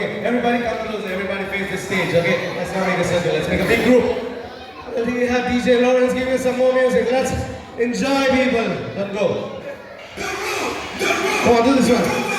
Okay, everybody come closer. Everybody face the stage. Okay, let's not make a circle. Let's make a big group. I think we have DJ Lawrence giving us some more music. Let's enjoy, people. Let's go. Come on, do this one.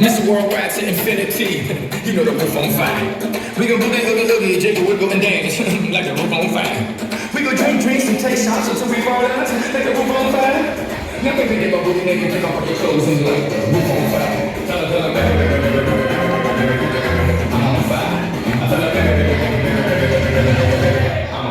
Mr. Worldwide to infinity, you know the roof on fire. We gon' boogie, hoogie, hoogie, jiggle, wiggle, and dance like the roof on fire. We gon' drink drinks and take shots until we fall out like the roof on fire. Now baby, they gon' boogie naked, take off your clothes and like the roof on fire. Tell her, I'm on fire. I'm on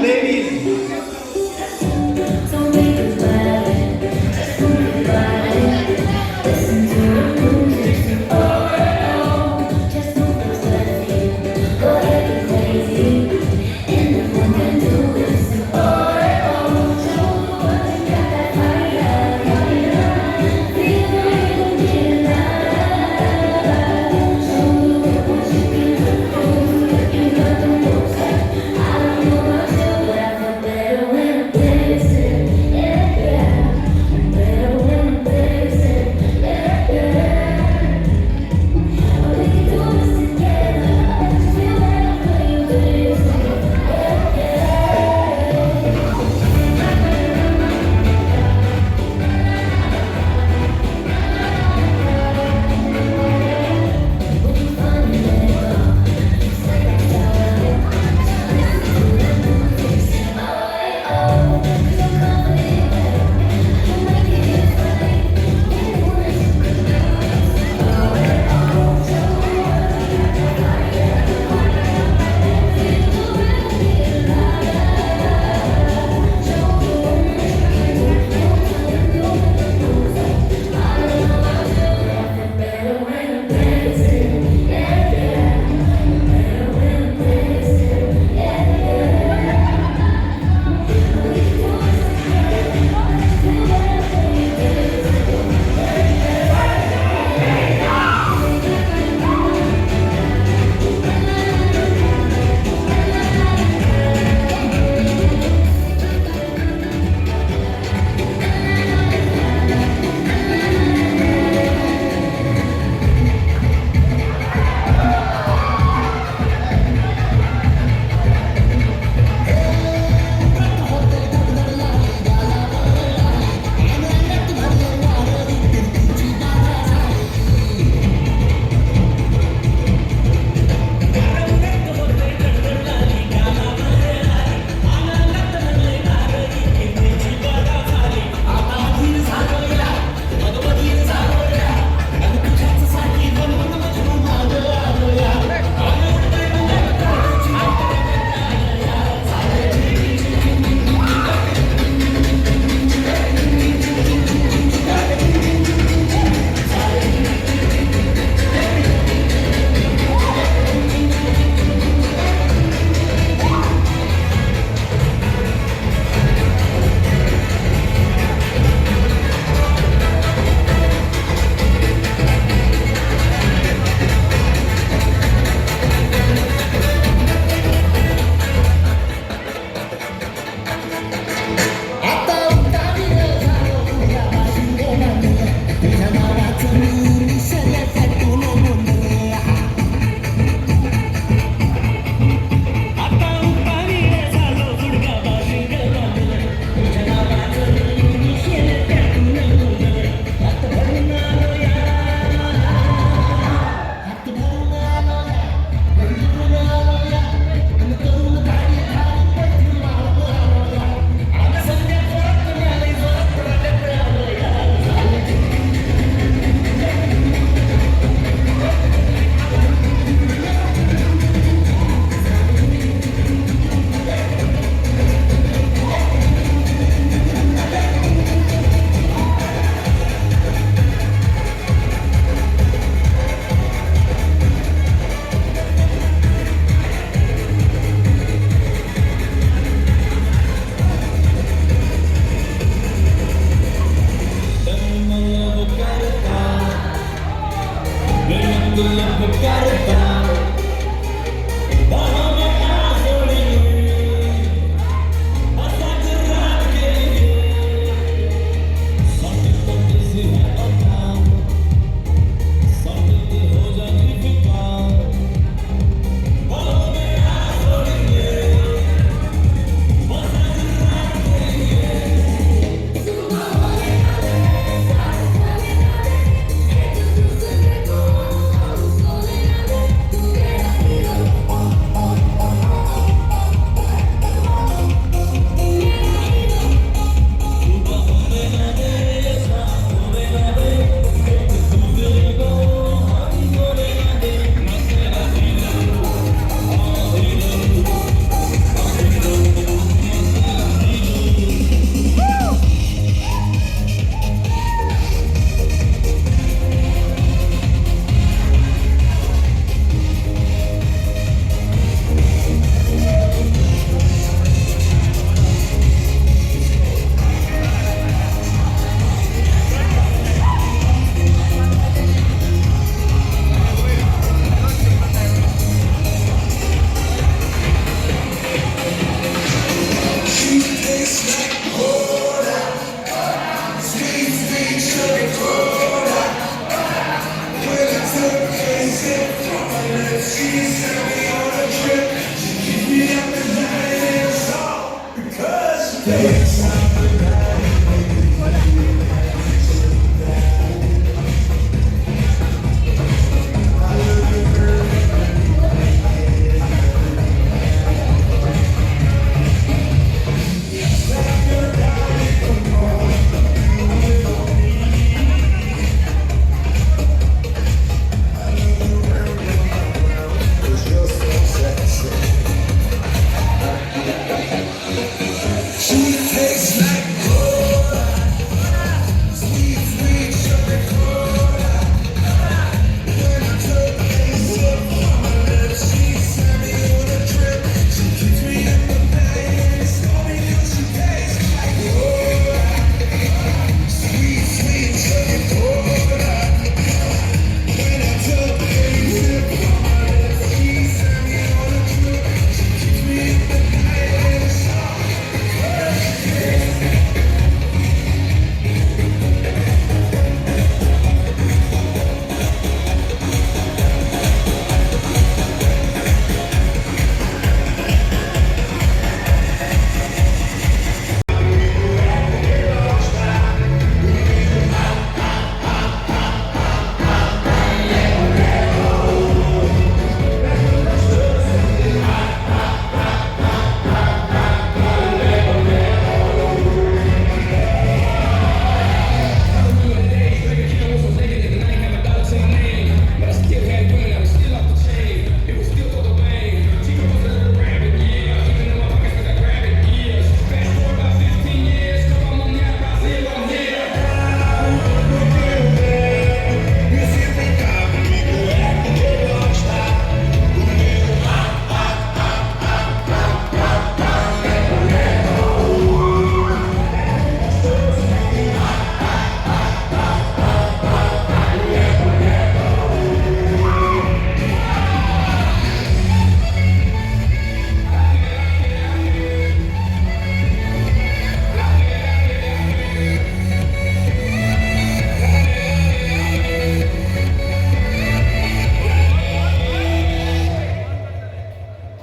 ladies.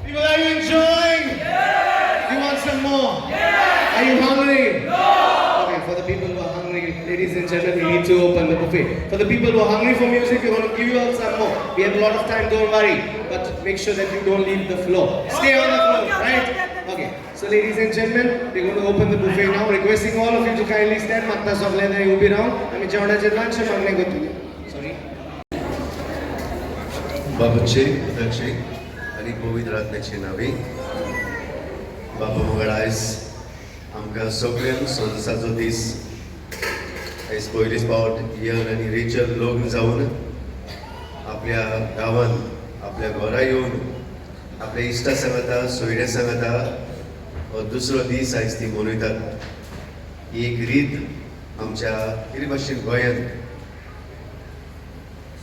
People, are you enjoying? You want some more? Are you hungry? Okay, for the people who are hungry, ladies and gentlemen, we need to open the buffet. For the people who are hungry for music, we want to give you all some more. We have a lot of time, don't worry. But make sure that you don't leave the floor. Stay on the floor, right? Okay, so ladies and gentlemen, we're going to open the buffet now. Requesting all of you to kindly stand. Matta Soflena, you'll be down. I'm Jordan lunch and I'm going to Sorry. बाबाचे उदरचे आनी पवित्र रातनेचे नावी बाबा मंगळ आयज आमकां सगळ्यांक सोदसाचो दीस आयज पयलीच फावट Ian आनी रिचल लग्न जावन आपल्या गांवांत आपल्या घरा येवन आपल्या इश्टा सांगता सोयऱ्या सांगता हो दुसरो दीस आयज ती मनयतात ही एक रीत आमच्या कितें भाशेन गोंयांत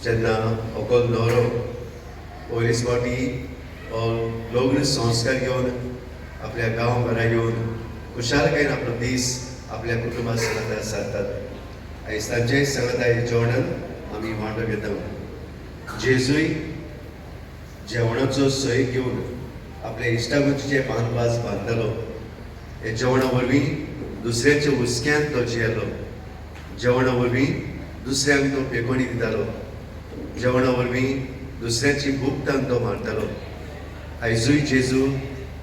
जेन्ना अकोल न्हवरो पयलीच फावटी लग्न संस्कार घेवन आपल्या गांव घरा येवन खुशालकायेन आपलो दीस आपल्या कुटुंबा सांगता सारतात आयज तांचेय सांगता हे जेवणान आमी वांटो घेता जेजूय जेवणाचो सय घेवन आपल्या इश्टागतीचे बांदपास बांदतालो हे जेवणा वरवीं दुसऱ्याच्या हुस्क्यांत तो जियेलो जेवणा वरवीं दुसऱ्यांक तो पेकोणी दितालो जेवणा वरवीं दुसऱ्याची भूकतान तो मारतालो आयजूय जेजू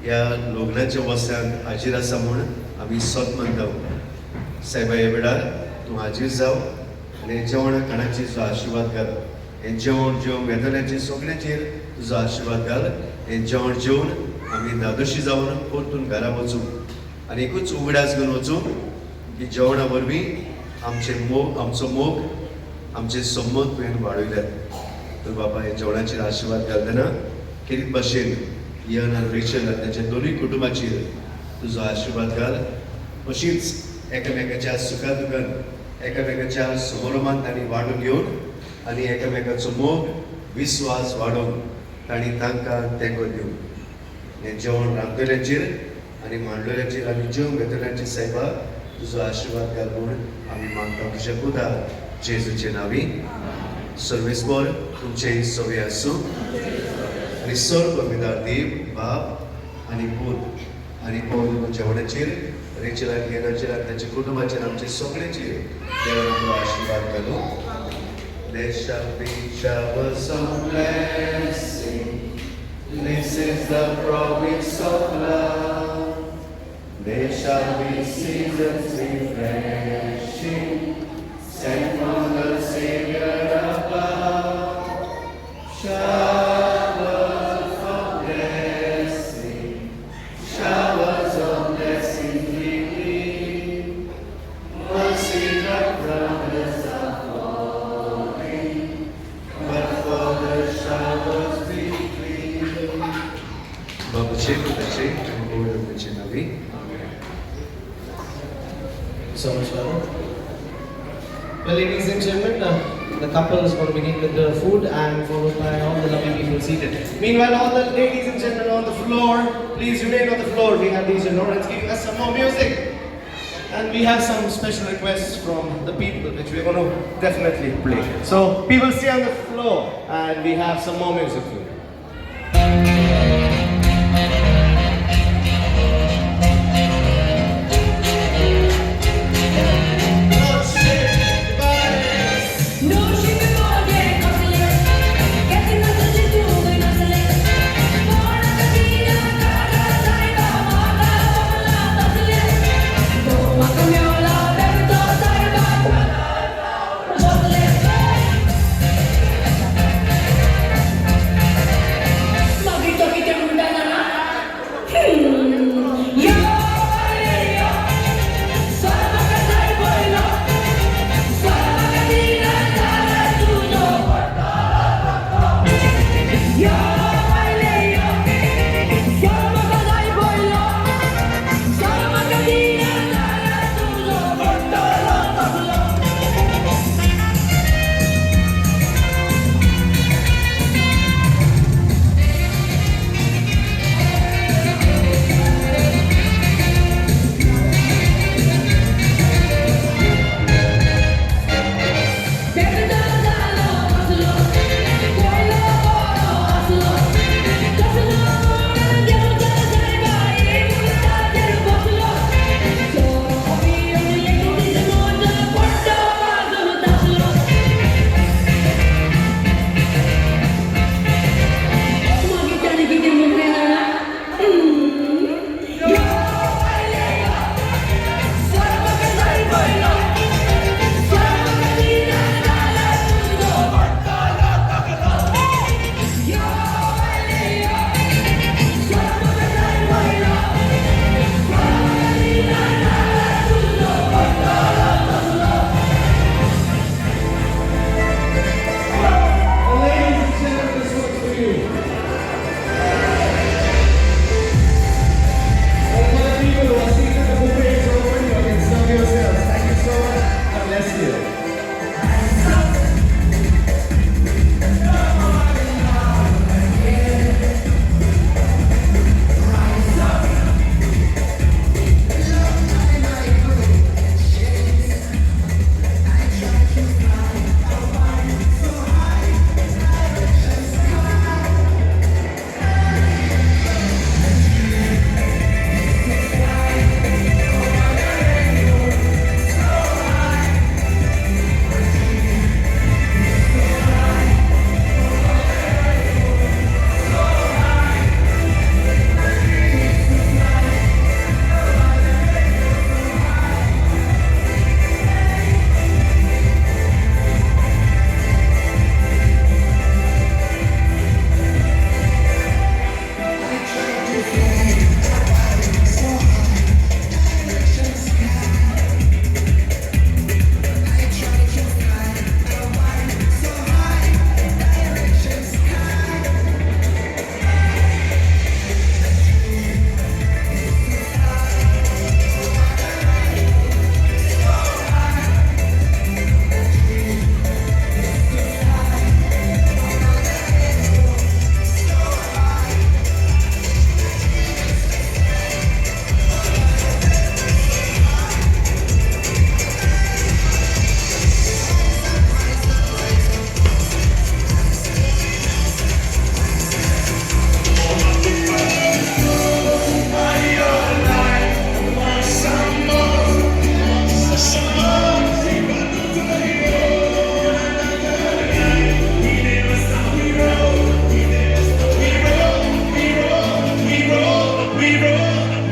ह्या लग्नाच्या वस्त्यांत हाजीर आसा म्हूण आमी सोत मानता सायबा हे वेळार तूं हाजीर जाव आनी जेवणा खाणाची तुजो आशिर्वाद घाल हें जेवण जेवण वेदनाचे सगळ्यांचेर तुजो आशिर्वाद घाल हें जेवण जेवन आमी दादोशी जावन परतून घरा वचूं आनी एकूच उगडास घेवन वचूं की जेवणा वरवीं आमचो मोग आमचे संमत तुवें वाडयल्यात तर बाबा हे जेवणाचेर आशिर्वाद घालतना कितें भाशेन इयन आनी रिचल तांच्या दोनूय कुटुंबाचेर तुजो आशिर्वाद घाल अशीच एकामेकाच्या सुखा दुखान एकामेकाच्या समोरमान तांणी वांटून घेवन आनी एकामेकाचो मोग विस्वास वाडोवन तांणी तांकां तेंको दिवन हें जेवण रांदतल्यांचेर आनी मांडलेल्यांचेर आमी जेवण घेतल्यांचेर सायबा तुजो आशिर्वाद घाल म्हूण आमी मागता तुज्या पुता जेजूचे नांवी सर्वेस्पर तुमचे सवे आसूं आनी सर्व पवित्र देव बाप आनी पूत आनी पवित्र जेवणाचेर रेचलाक येणाचेर आनी ताच्या कुटुंबाचेर आमचे सगळेचेर देवान आपलो आशिर्वाद घालूं. There shall be showers of blessing. This is the promise of love. There shall be seasons refreshing, sent from the Savior above. Showers of blessing, showers of blessing we need. Mercy that promise of falling, but for the showers we plead. Babuche, Putache, and Guru Puchinavi. So much, Father. Well, ladies and gentlemen, the couple is going to begin with the food and followed by all the lovely people seated. Meanwhile, all the ladies and gentlemen on the floor, please remain on the floor. We have DJ Lawrence giving us some more music. And we have some special requests from the people which we're going to definitely play. So, people stay on the floor and we have some more music for you. No shipping more day, nothing. Getting nothing to do with nothing. Born at the Villa, Gaga, Saiba, Mata, Wala, nothing. Go Makamyola, Berto, Saiba, nothing.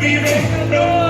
We ready to roll.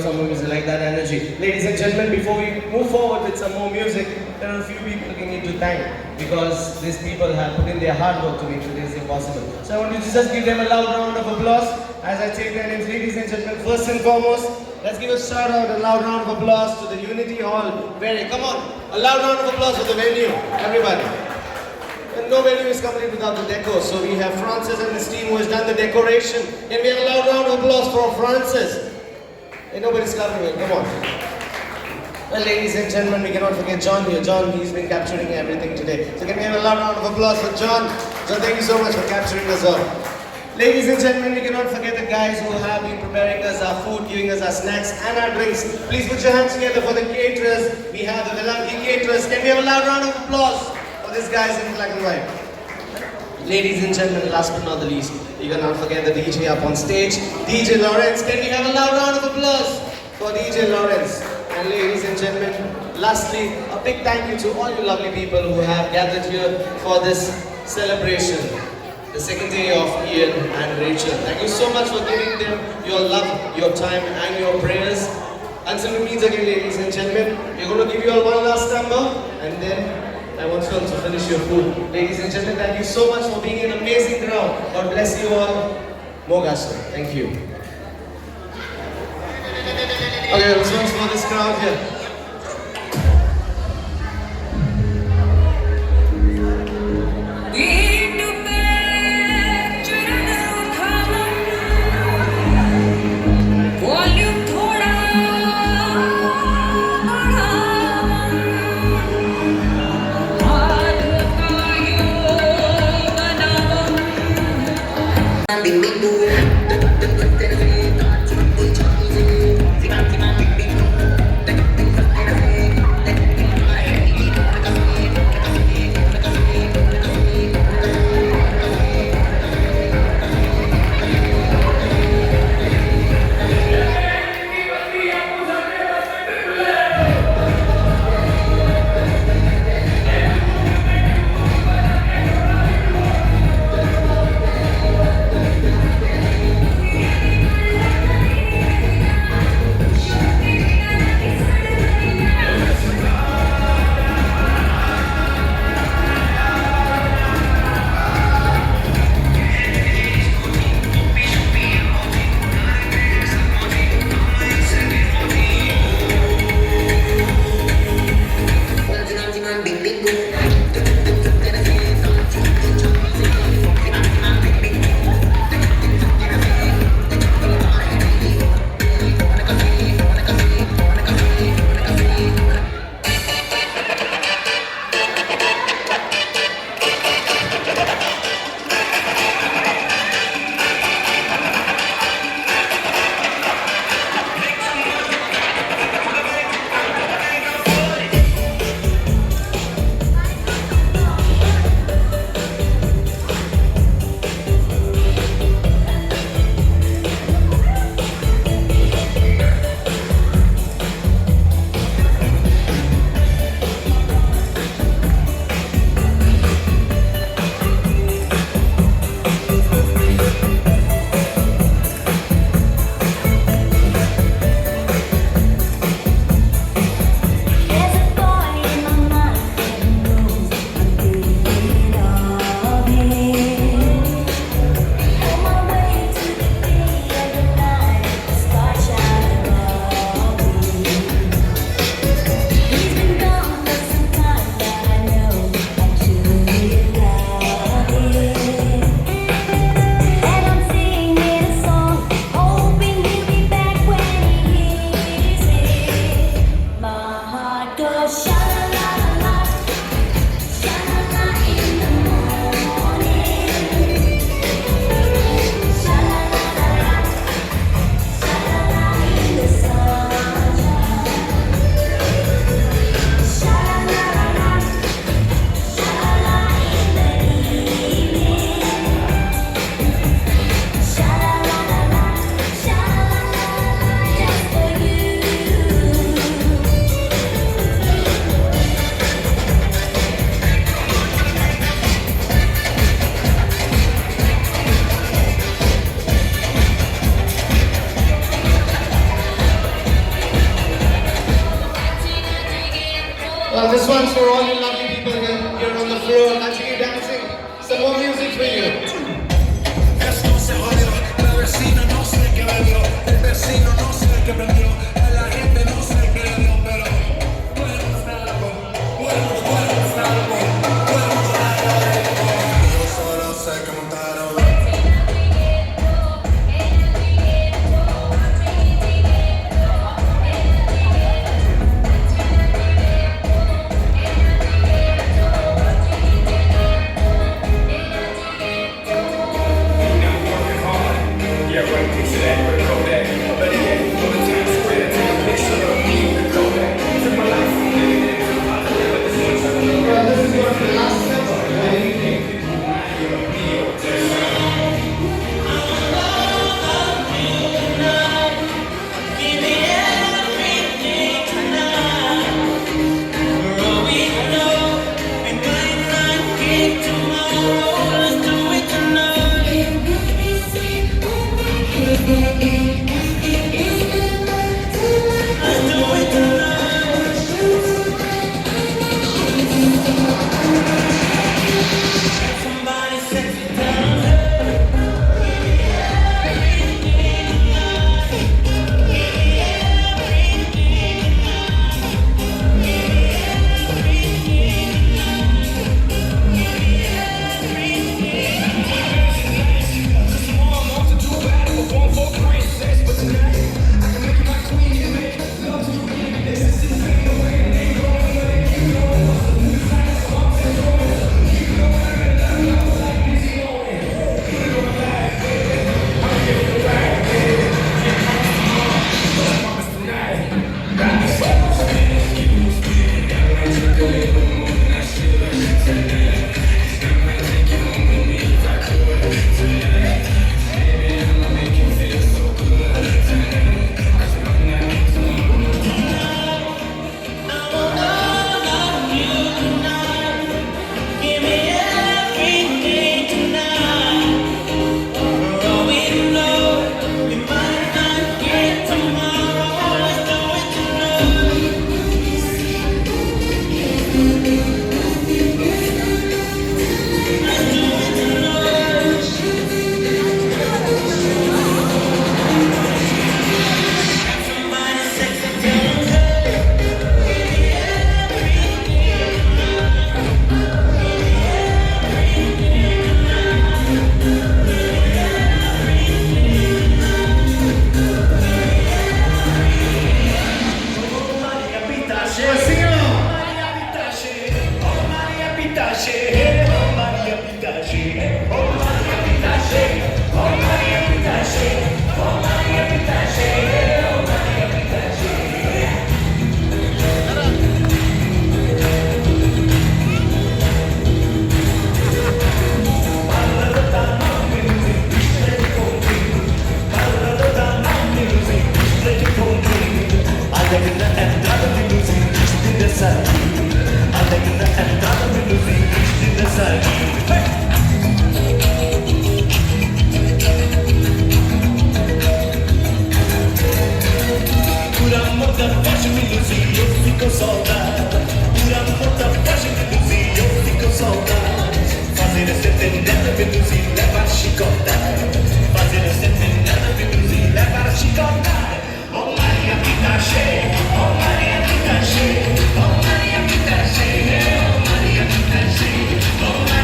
some more music, like that energy. Ladies and gentlemen, before we move forward with some more music, there are a few people we need to thank because these people have put in their hard work to make today's day possible. So I want you to just give them a loud round of applause as I take their names. Ladies and gentlemen, first and foremost, let's give a shout out, a loud round of applause to the Unity Hall. Come on, a loud round of applause for the venue, everybody. And no venue is complete without the decor. So we have Francis and his team who has done the decoration. Can we have a loud round of applause for Francis? Hey, nobody's covering it, come on. Well, ladies and gentlemen, we cannot forget John here. John, he's been capturing everything today. So can we have a loud round of applause for John? John, thank you so much for capturing us all. Ladies and gentlemen, we cannot forget the guys who have been preparing us our food, giving us our snacks and our drinks. Please put your hands together for the caterers. We have the Velangi caterers. Can we have a loud round of applause for these guys in black and white? Ladies and gentlemen, last but not the least, we cannot forget the DJ up on stage, DJ Lawrence. Can we have a loud round of applause for DJ Lawrence? And ladies and gentlemen, lastly, a big thank you to all you lovely people who have gathered here for this celebration. The second day of Ian and Rachel. Thank you so much for giving them your love, your time and your prayers. Until we meet again, ladies and gentlemen, we're going to give you all one last number and then I want you all to finish your food. Ladies and gentlemen, thank you so much for being an amazing crowd. God bless you all. Mogaster. Thank you. Okay, let's once for this crowd here. for all you lovely people here on the floor. Continue dancing. Some more music for you. Esto se jodió, la vecina no sé qué bebió, el vecino no sé qué prendió, a la gente no sé qué le dio, pero podemos dar algo, podemos dar algo, podemos dar algo. Yo solo sé que montaron. Yeah, right, picture that, we're Kodak. But yeah, go to Times Square, take a picture of me with Kodak. Took my life from living in the positive, but this one's a little Well, this is your last number of the evening.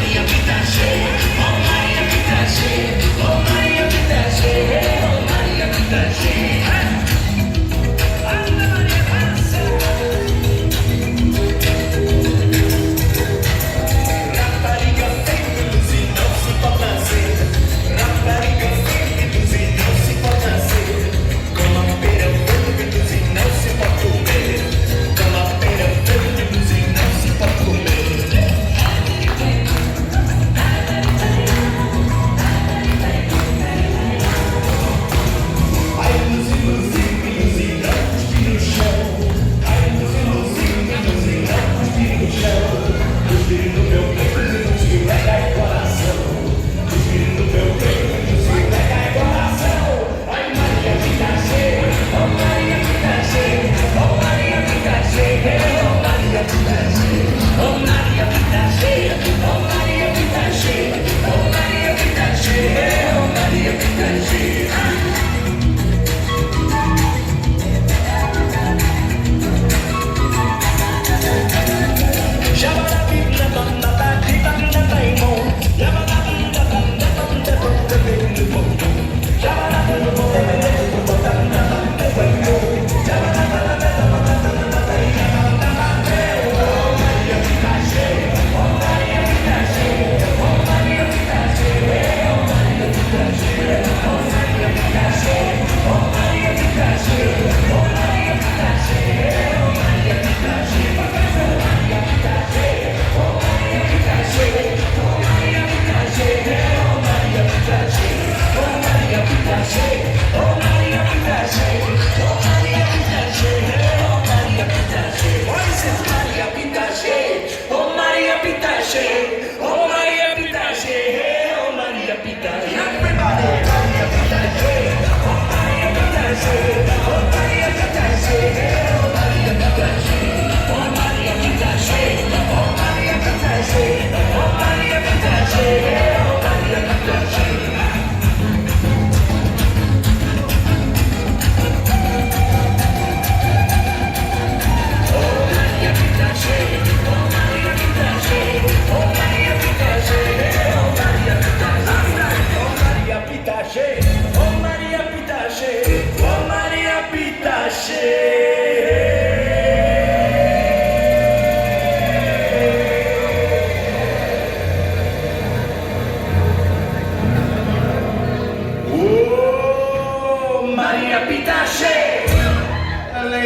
Maria,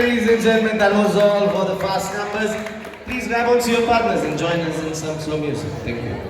ladies and gentlemen, that was all for the fast numbers. Please grab onto your partners and join us in some slow music. Thank you.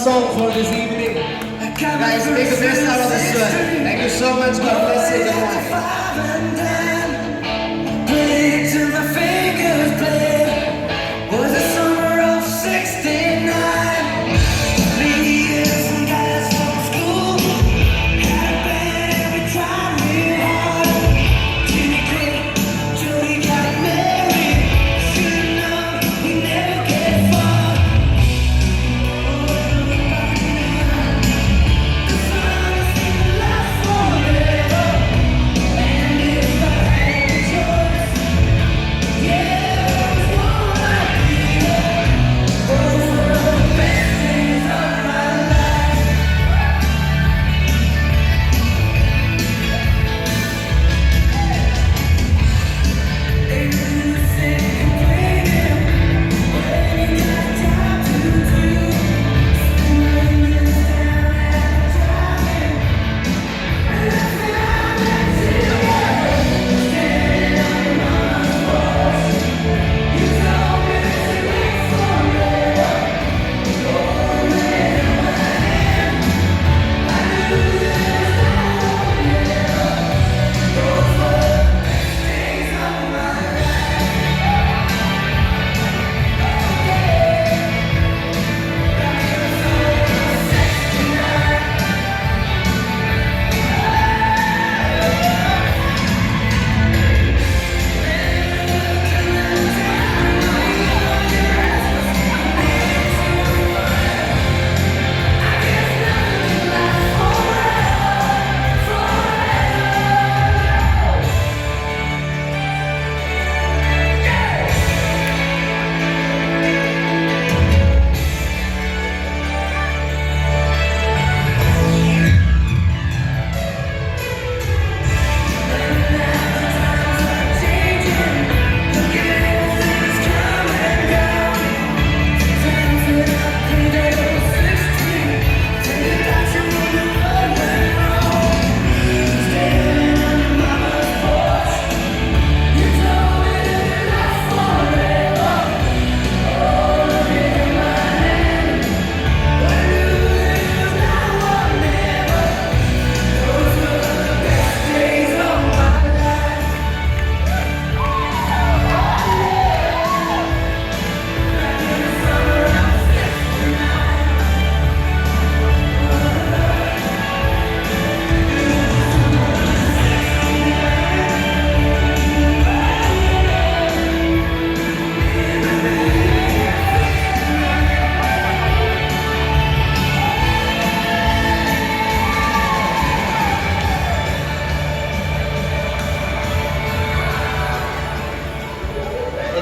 song for this evening. Guys, make the best out of this one. Thank you so much. God bless you. Goodbye.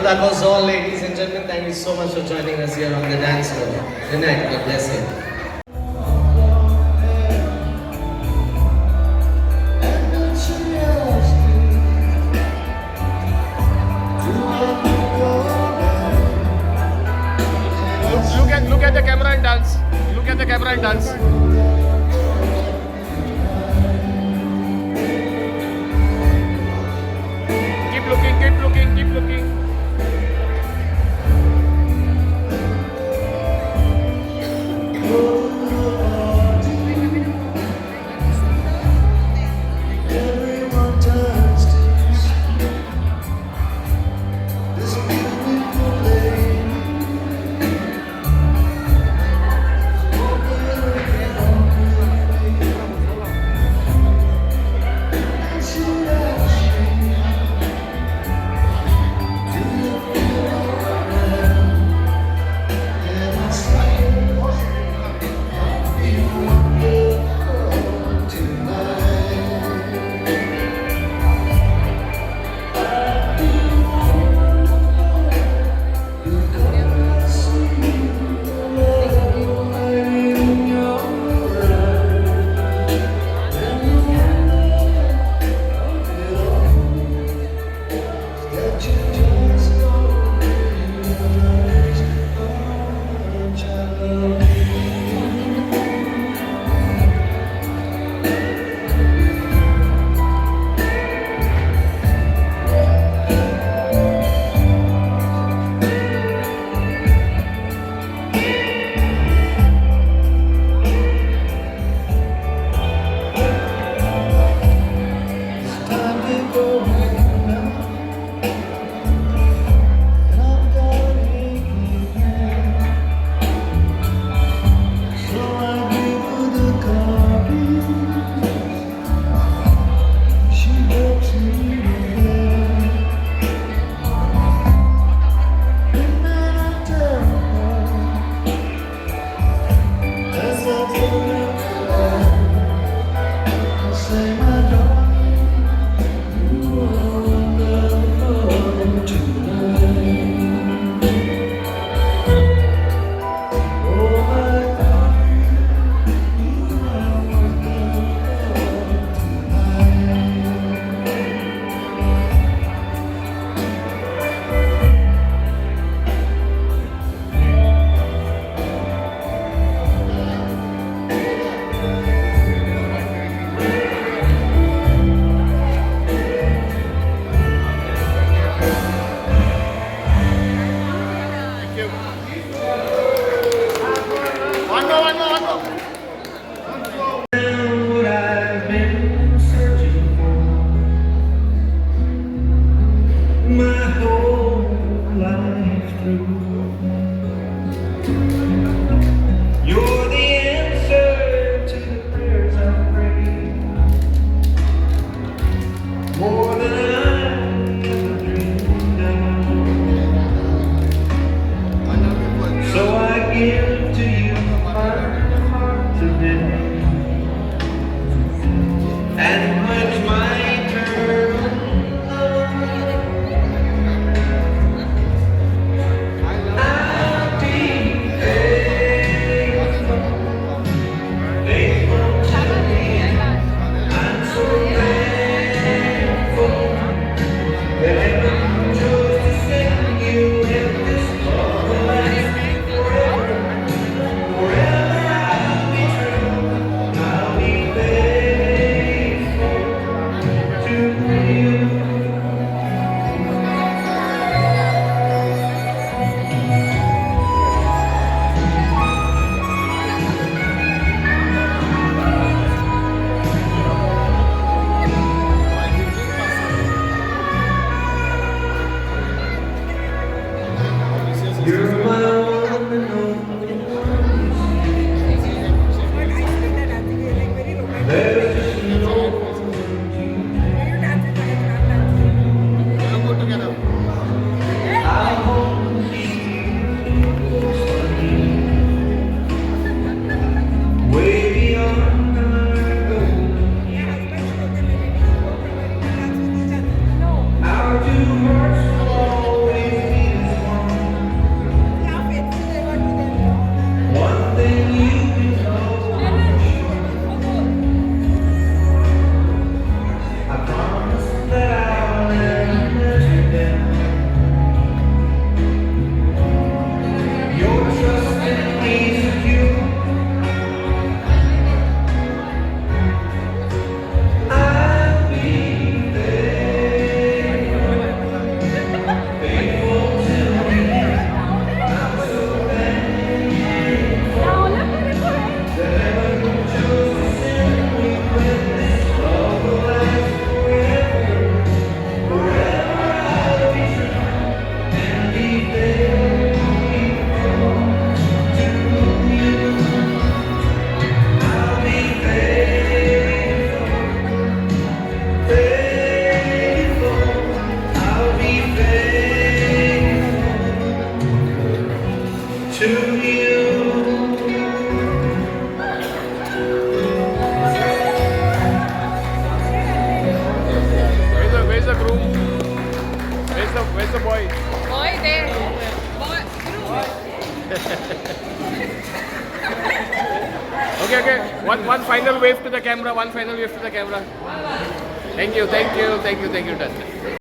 that was all, ladies and gentlemen. Thank you so much for joining us here on the dance floor. Good night. God bless you. Look at the camera and dance. Look at the camera and dance. Keep looking, keep looking, keep looking. Everyone turns to this beautiful lane. Should I Where's the boy? Boy there. Boy. Okay. One final wave to the camera. One final wave to the camera. Thank you. Done.